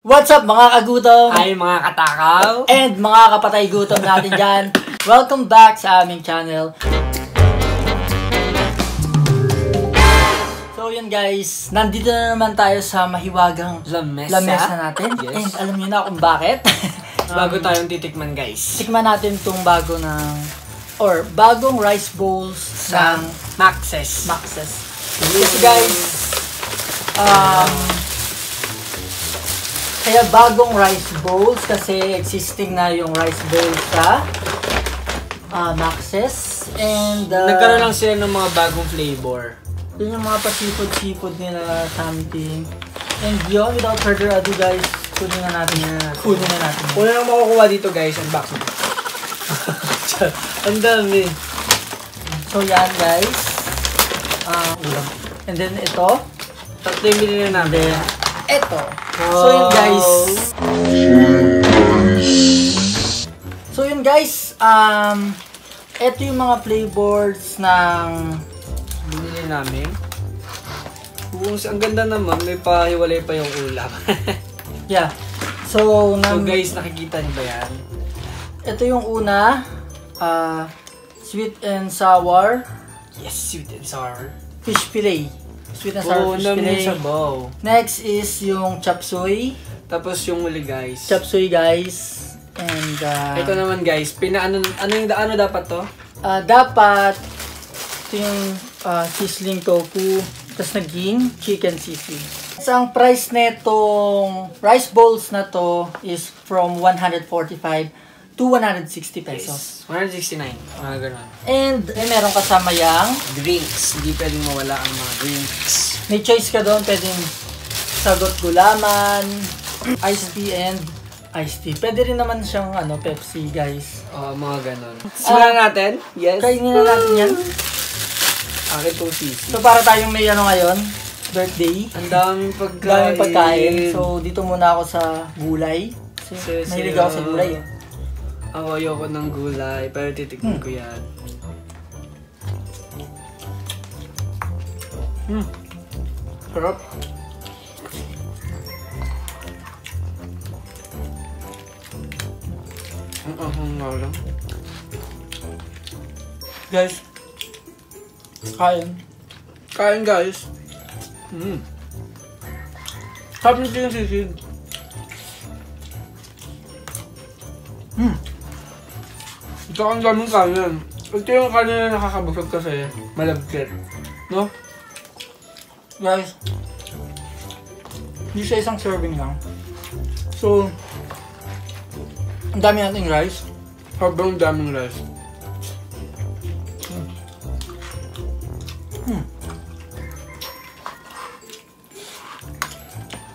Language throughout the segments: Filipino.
What's up mga kagutom? Hi mga katakaw! And mga kapatay gutom natin dyan. Welcome back sa aming channel. So yun guys, nandito na naman tayo sa mahiwagang lamesa natin. Yes. And alam niyo na kung bakit. Bago tayong titikman guys. Tikman natin itong bagong rice bowls ng Maxes. Kasi guys, kaya bagong rice bowls kasi existing na yung rice bowls sa Maxes. And nagkaroon lang sila ng mga bagong flavor. Yun yung mga pa-seafood nila, something. And yun, without further ado guys, kunin na natin. Una lang makukuha dito guys, unboxing. Ang dami. So yan guys. Ulam. And then ito. Tatlo yung binili namin. Ito. So yun guys. Ito yung mga flavors ng binili namin. Ang ganda naman, may pahiwalay pa yung ulam. Yeah. So guys, nakikita niyo ba yan? Ito yung una. Sweet and sour. Yes, sweet and sour. Fish fillet. Sweet and sour fish fillet. Next is yung chop suey. Tapos yung huli guys. Chop suey guys. And ito naman guys, ano dapat to? Dapat ito yung sizzling tofu. Tapos naging chicken sisig. So, ang price netong rice bowls na to is from 145 to 160 pesos. Yes. 169. Mga ganun. And meron kasama yung drinks. Hindi pwedeng mawala ang mga drinks. May choice ka doon. Pwedeng sagot gulaman, iced tea, and iced tea. Pwede rin naman siyang Pepsi, guys. Mga ganun. Simulan natin? Yes. Kainin na natin yan. Akin itong sisi. So, para tayong may ngayon, birthday. Ang daming pagkain. So, dito muna ako sa gulay. Kasi mahilig ako sa gulay. Ako ayoko ng gulay, pero titikman ko yan. Sarap. Ang ahong nga lang. Guys, kain guys. Sarap nito yung sisig. Ito ang daming kanin. Ito yung kanin na nakakabusog kasi malagkit. No? Guys, hindi siya isang serving lang. So, ang dami nating rice. Sobrang daming rice.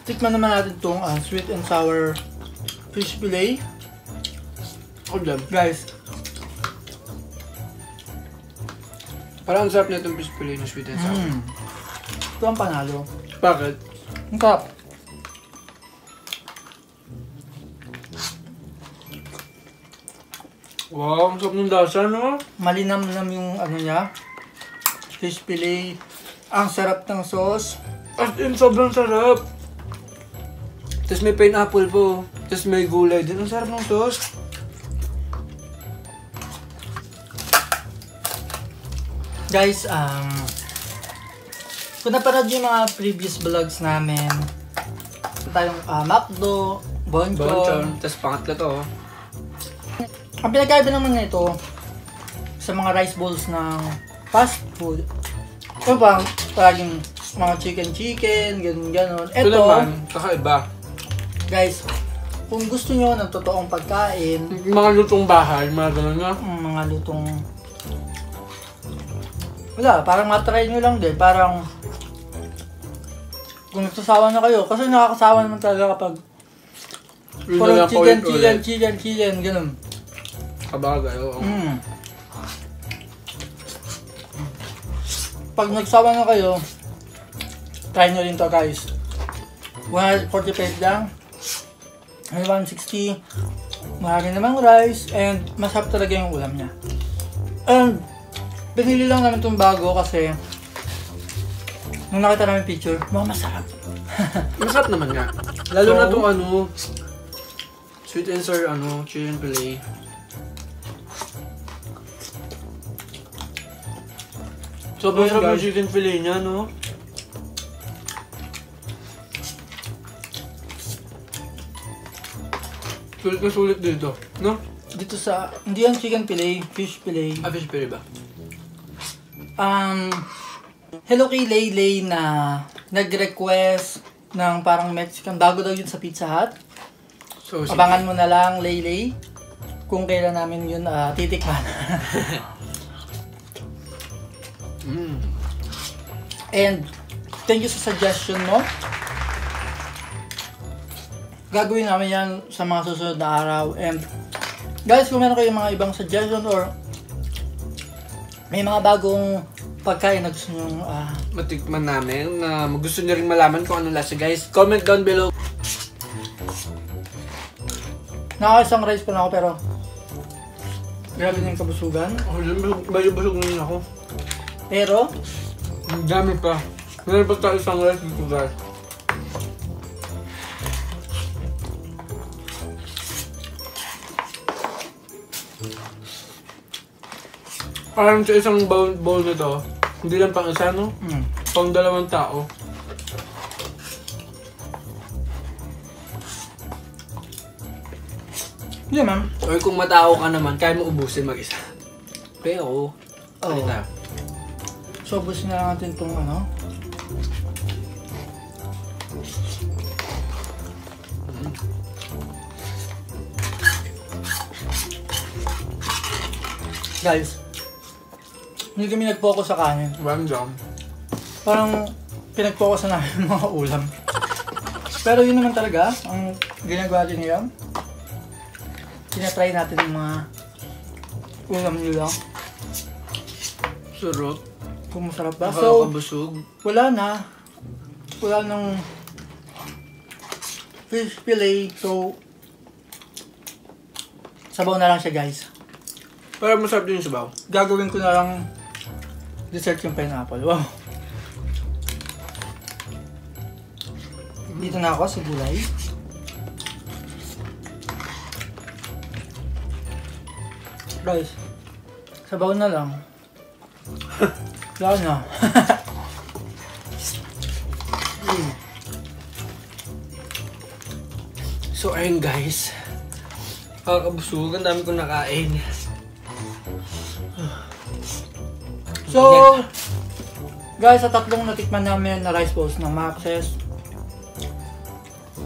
Tikman naman natin itong sweet and sour fish fillet. Guys, parang ang sarap na itong fish fillet na sweet and sour. Ito ang panalo. Bakit? Ang sarap. Wow, ang sarap ng lasa, no? Malinam-nam yung niya. Fish fillet. Ang sarap ng sauce. As in, sobrang sarap. Tapos may pineapple po. Tapos may gulay din. Ang sarap ng sauce. Guys, kung napanood yung mga previous vlogs namin, tayong McDo, Bonchon. Tapos pangatlo to. Ang pinagkaiba naman nito sa mga rice bowls ng fast food, ito bang palaging mga chicken, ganun. Ito naman, kakaiba. Guys, kung gusto nyo ng totoong pagkain, mga lutong bahay, mga ganun na. Mga lutong... Wala, parang matry nyo lang din. Parang... Kung nagsasawa na kayo, kasi nakakasawa naman talaga kapag... Parang chicken, ganun. Kabagay, oo. Pag nagsawa na kayo, try nyo rin to guys. 145 lang. 160. Marami namang rice and masarap talaga yung ulam niya. And binili lang namin itong bago kasi nung nakita namin picture, mukhang masarap. Masarap naman nga. Lalo So, na itong ano, sweet and sour ano, chicken fillet. Sobrang sarap ng chicken fillet niya, no? Sulit na sulit dito, no? dito sa, hindi yan chicken fillet, fish fillet. Ah, fish fillet ba? Hello kay Laylay na nag-request ng parang Mexican. Bago daw yun sa Pizza Hut. So, sige. Abangan mo na lang, Laylay, kung kailan namin yun titikman. And thank you sa suggestion mo. Gagawin namin yan sa mga susunod na araw. And guys, kung meron kayong mga ibang suggestion or may mga bagong pagkain na gusto nyo Matikman namin na gusto nyo rin malaman kung ano lasa, guys. Comment down below. Nakakasang rice pa na ako pero grabe na yung kabusugan. Oh, medyo busog na rin ako. Pero Ang dami pa. Meron pa tayo isang rice dito, guys. Parang sa isang bowl na to, hindi lang pang isa, no? Pang 2 tao. hindi ma'am. Or kung matao ka naman, kaya mo ubusin mag-isa. Pero, Oo. So, ubusin na lang natin itong ano. Guys, hindi kami nag-focus sa kanin. Random. Parang pinag-focus na namin yung mga ulam. Pero yun naman talaga, ang ginagawa din ngayon. Tinatry natin yung mga ulam nila. Sarap. Kung masarap ba. So, Nakakabusog. wala na. Wala nang fish fillet. So, sabaw na lang siya, guys. Para masarap din yung sabaw. Gagawin ko na lang dessert yung pineapple. Wow. Dito na ako sa gulay. Guys, sabaw na lang. Wala na. So, ayun guys. Nakakabusog. Ang dami kong nakain. So, guys, sa tatlong natikman namin na rice bowls ng Max's,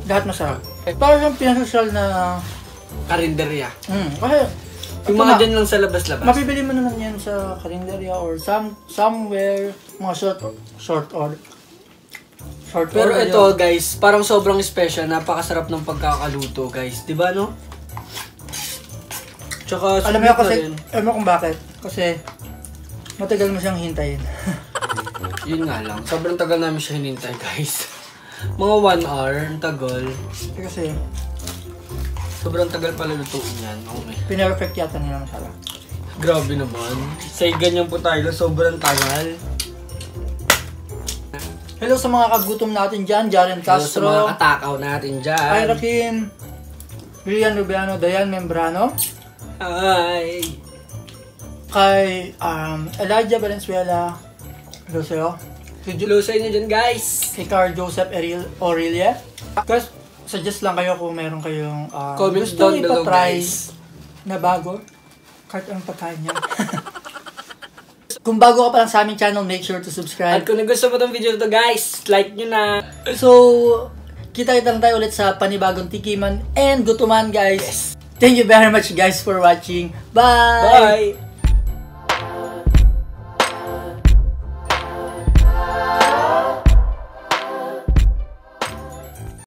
lahat masarap. Parang siyang pinasosyal na... Karinderya. Kasi, Yung mga dyan lang sa labas-labas. mapibili mo naman yan sa karinderya or somewhere, mga short order. Pero ito guys, parang sobrang special. Napakasarap ng pagkakaluto guys. Diba no? Tsaka Alam mo sweet kasi, na rin. alam mo kung bakit? Kasi, matagal mo siyang hintayin. Yun nga lang. Sobrang tagal namin siya hinintay guys. Mga 1 hour. Ang tagal. Kasi, Sobrang tagal pala lutuin yan. Okay. pinerfect yata nila masarap. Grabe naman. Sa ganyan po tayo. Sobrang tagal. Hello sa mga kagutom natin dyan, Jaren Sa Castro, mga katakaw natin dyan. Ira Kim, Lilian Rubiano, Dayan Membrano, Hi! kay Elijah Valenzuela, hello sa'yo, Hello sa inyo dyan guys. kay Carl Joseph Aurelia. Guys, suggest lang kayo kung meron kayong Comments gusto down below ipatry guys. na bago. Kahit anong pagkain niya. Kung bago ka pa lang sa aming channel, make sure to At subscribe. kung nagustuhan mo itong video to guys, like nyo na. So, kita-kita lang tayo ulit sa panibagong tikiman and gutuman guys. Thank you very much guys for watching. Bye! Bye!